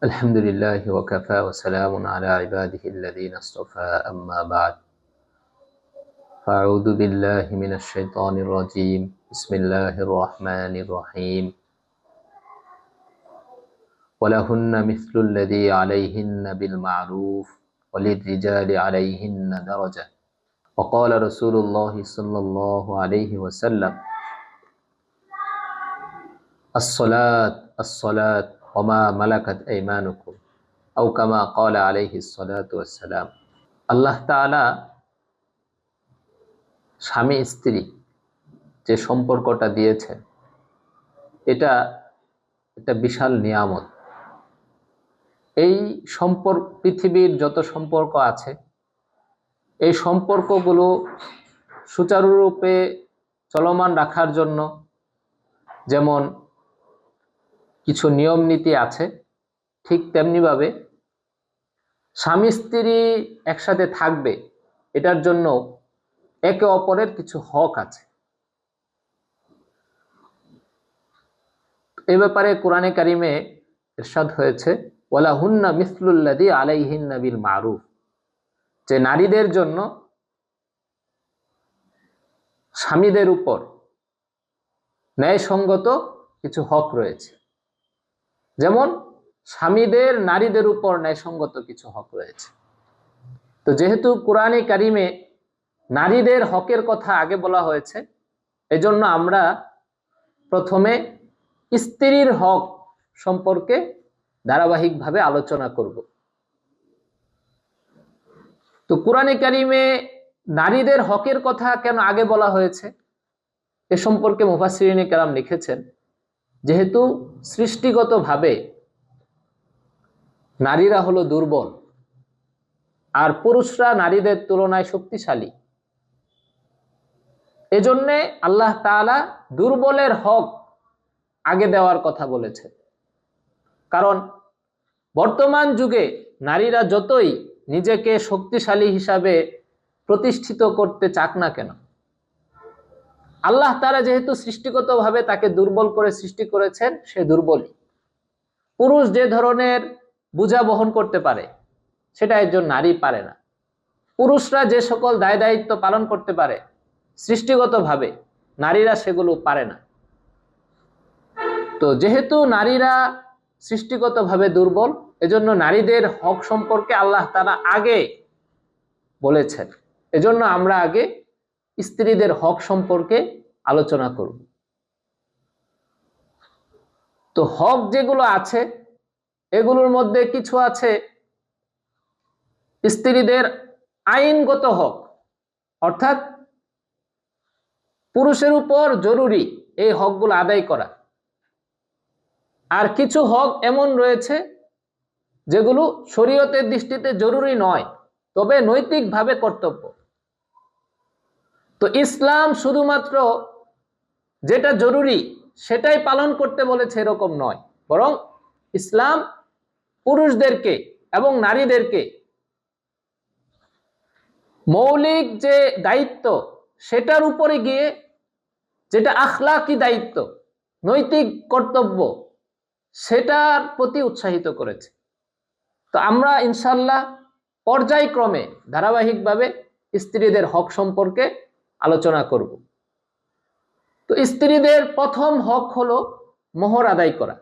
الحمد لله وكفى وسلام على عباده الذين اصطفى أما بعد فأعوذ بالله من الشيطان الرجيم بسم الله الرحمن الرحيم ولهن مثل الذي عليهن بالمعروف وللرجال عليهن درجة وقال رسول الله صلى الله عليه وسلم الصلاة وما ملكت أيمانكم أو كما قال عليه الصلاة والسلام আল্লাহ তাআলা স্বামী স্ত্রী যে সম্পর্কটা দিয়েছেন এটা একটা বিশাল নিয়ামত। এই সম্পর্ক পৃথিবীর যত সম্পর্ক আছে এই সম্পর্কগুলো সুচারুরূপে চলমান রাখার জন্য যেমন কিছু নিয়ম নীতি আছে, ঠিক তেমনিভাবে স্বামী স্ত্রী একসাথে থাকবে এটার জন্য একে অপরের কিছু হক আছে। এ ব্যাপারে কোরআনে কারিমে ইরশাদ হয়েছে ওয়ালাহুন্না মিসলুল্লাযী আলাইহিন্না বিল মারুফ, যে নারীদের জন্য স্বামীদের উপর ন্যায়সঙ্গত কিছু হক রয়েছে। যেমন স্বামীদের নারীদের উপর ন্যায়সঙ্গত কিছু হক রয়েছে। তো যেহেতু কোরআনে কারিমে নারীদের হকের কথা আগে বলা হয়েছে, এজন্য আমরা প্রথমে স্ত্রীর হক সম্পর্কে ধারাবাহিকভাবে আলোচনা করব। তো কোরআনে কারিমে নারীদের হকের কথা কেন আগে বলা হয়েছে এ সম্পর্কে মুফাসসিরিনে কেরাম লিখেছেন, যেহেতু সৃষ্টিগতভাবে নারীরা হলো দুর্বল আর পুরুষরা নারীদের তুলনায় শক্তিশালী, এজন্যে আল্লাহ তাআলা দুর্বলের হক আগে দেওয়ার কথা বলেছে। কারণ বর্তমান যুগে নারীরা যতই নিজেকে শক্তিশালী হিসাবে প্রতিষ্ঠিত করতে চাক না কেন, আল্লাহ তাআলা যেহেতু সৃষ্টিগতভাবে তাকে দুর্বল করে সৃষ্টি করেছেন, সে দুর্বলই। পুরুষ যে ধরনের বোঝা বহন করতে পারে সেটা একজন নারী পারে না। পুরুষরা যে সকল দায় দায়িত্ব পালন করতে পারে সৃষ্টিগতভাবে নারীরা সেগুলো পারে না। তো যেহেতু নারীরা সৃষ্টিগতভাবে দুর্বল, এজন্য নারীদের হক সম্পর্কে আল্লাহ তাআলা আগে বলেছেন। এজন্য আমরা আগে স্ত্রীদের হক সম্পর্কে আলোচনা করব। তো হক যেগুলো আছে এগুলোর মধ্যে কিছু আছে স্ত্রীদের আইনগত হক, অর্থাৎ পুরুষের উপর জরুরি এই হকগুলো আদায় করা। আর কিছু হক এমন রয়েছে যেগুলো শরীয়তের দৃষ্টিতে জরুরি নয়, তবে নৈতিকভাবে কর্তব্য। তো ইসলাম শুধুমাত্র যেটা জরুরি সেটাই পালন করতে বলেছে এরকম নয়, বরং ইসলাম পুরুষদেরকে এবং নারীদেরকে মৌলিক যে দায়িত্ব সেটার উপরে গিয়ে যেটা আখলাকি দায়িত্ব, নৈতিক কর্তব্য, সেটার প্রতি উৎসাহিত করেছে। তো আমরা ইনশাআল্লাহ পর্যায়ক্রমে ধারাবাহিকভাবে স্ত্রীদের হক সম্পর্কে আলোচনা করব। তো স্ত্রীদের প্রথম হক হলো মোহর আদায় করা।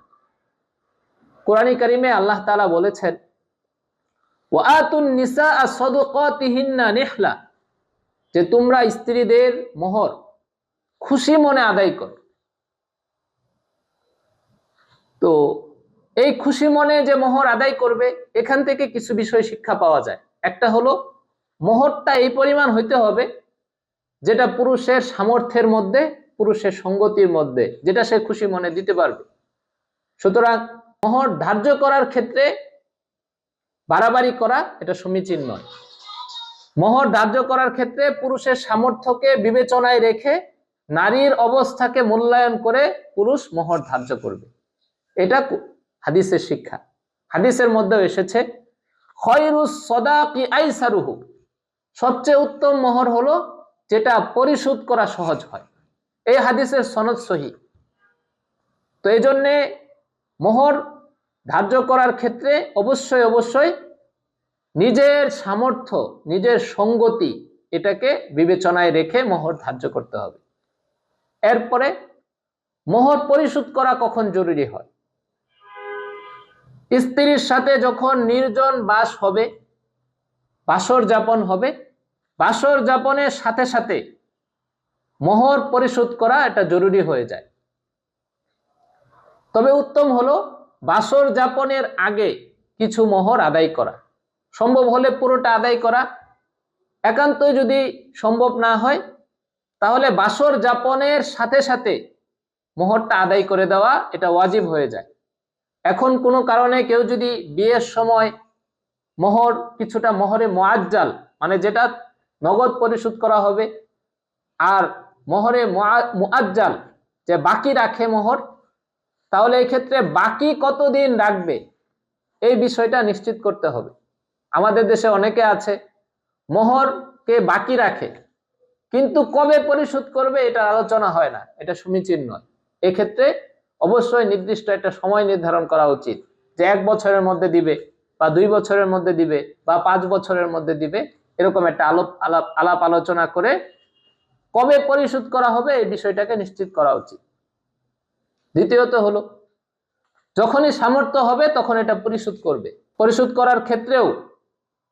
কোরআনে কারিমে আল্লাহ তাআলা বলেছেন ওয়াআতুন নিসাআ সাদাকাতিহিন্না নিহলা, যে তোমরা স্ত্রীদের মোহর খুশি মনে আদায় করো। তো এই খুশি মনে যে মোহর আদায় করবে, এখান থেকে কিছু বিষয় শিক্ষা পাওয়া যায়। একটা হলো মোহরটা এই পরিমাণ হইতে হবে যেটা পুরুষের সামর্থ্যের মধ্যে, পুরুষের সঙ্গতির মধ্যে, যেটা সে খুশি মনে দিতে পারবে। সুতরাং মোহর ধার্য করার ক্ষেত্রে বাড়াবাড়ি করা এটা সমীচীন নয়। মোহর ধার্য করার ক্ষেত্রে পুরুষের সামর্থ্যকে বিবেচনায় রেখে নারীর অবস্থাকে মূল্যায়ন করে পুরুষ মোহর ধার্য করবে। এটা হাদিসের শিক্ষা। হাদিসের মধ্যে এসেছে খয়রুস সাদাকি আইসারুহু, সবচেয়ে উত্তম মোহর হলো যেটা পরিশোধ করা সহজ হয়। এই হাদিসের সনদ সহিহ। তো এই জন্যে মোহর ধার্য করার ক্ষেত্রে অবশ্যই অবশ্যই নিজের সামর্থ্য, নিজের সঙ্গতি এটাকে বিবেচনায় রেখে মোহর ধার্য করতে হবে। এরপরে মোহর পরিশোধ করা কখন জরুরি হয়? স্ত্রীর সাথে যখন নির্জন বাস হবে, বাসর যাপন হবে, বাসর যাপনের সাথে সাথে মোহর পরিশোধ করা এটা জরুরি হয়ে যায়। তবে উত্তম হলো বাসর যাপনের আগে কিছু মোহর আদায় করা, সম্ভব হলে পুরোটা আদায় করা। একান্তই যদি সম্ভব না হয় তাহলে বাসর যাপনের সাথে সাথে মোহরটা আদায় করে দেওয়া এটা ওয়াজিব হয়ে যায়। এখন কোনো কারণে কেউ যদি বিয়ের সময় মোহর কিছুটা মোহরে মুআজ্জাল, মানে যেটা নগদ পরিশোধ করা হবে, আর মোহরে মুআজ্জাল যে বাকি রাখে মোহর, তাহলে এই ক্ষেত্রে বাকি কতদিন রাখবে এই বিষয়টা নিশ্চিত করতে হবে। আমাদের দেশে অনেকে আছে মোহরকে বাকি রাখে, কিন্তু কবে পরিশোধ করবে এটা আলোচনা হয় না, এটা সমীচীন নয়। এক্ষেত্রে অবশ্যই নির্দিষ্ট একটা সময় নির্ধারণ করা উচিত, যে 1 বছরের মধ্যে দিবে, বা 2 বছরের মধ্যে দিবে, বা 5 বছরের মধ্যে দিবে, এরকম একটা আলাপ আলোচনা করে কবে পরিশোধ করা হবে এই বিষয়টাকে নিশ্চিত করা উচিত। দ্বিতীয়ত হলো যখনই সামর্থ্য হবে তখন এটা পরিশোধ করবে। পরিশোধ করার ক্ষেত্রেও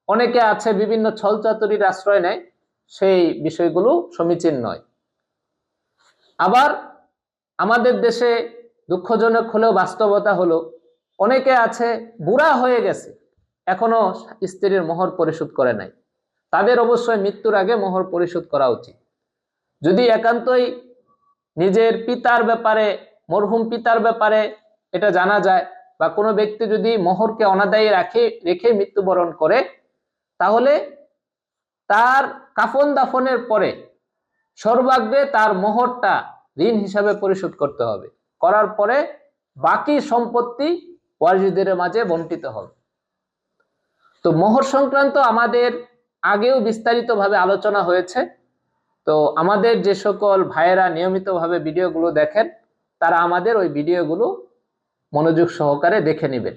অনেকে আছে বিভিন্ন ছলচাতুরির আশ্রয় নেয়, সেই বিষয়গুলো সমীচীন নয়। আবার আমাদের দেশে দুঃখজনক হলেও বাস্তবতা হলো অনেকে আছে বুড়া হয়ে গেছে, এখনো স্ত্রীর মোহর পরিশোধ করে নাই। তাদের অবশ্যই মৃত্যুর আগে মোহর পরিশোধ করা উচিত। যদি একান্তই নিজের পিতার ব্যাপারে, মরহুম পিতার ব্যাপারে এটা জানা যায়, বা কোনো ব্যক্তি যদি মোহরকে অনাদায়ী রেখে মৃত্যুবরণ করে, তাহলে তার কাফন দাফনের পরে সর্বাগ্রে তার মোহরটা ঋণ হিসাবে পরিশোধ করতে হবে। করার পরে বাকি সম্পত্তি ওয়ারিসদের মাঝে বন্টিত হবে। তো মোহর সংক্রান্ত আমাদের আগেও বিস্তারিতভাবে আলোচনা হয়েছে। তো আমাদের যে সকল ভাইয়েরা নিয়মিতভাবে ভিডিওগুলো দেখেন, তারা আমাদের ওই ভিডিওগুলো মনোযোগ সহকারে দেখে নেবেন।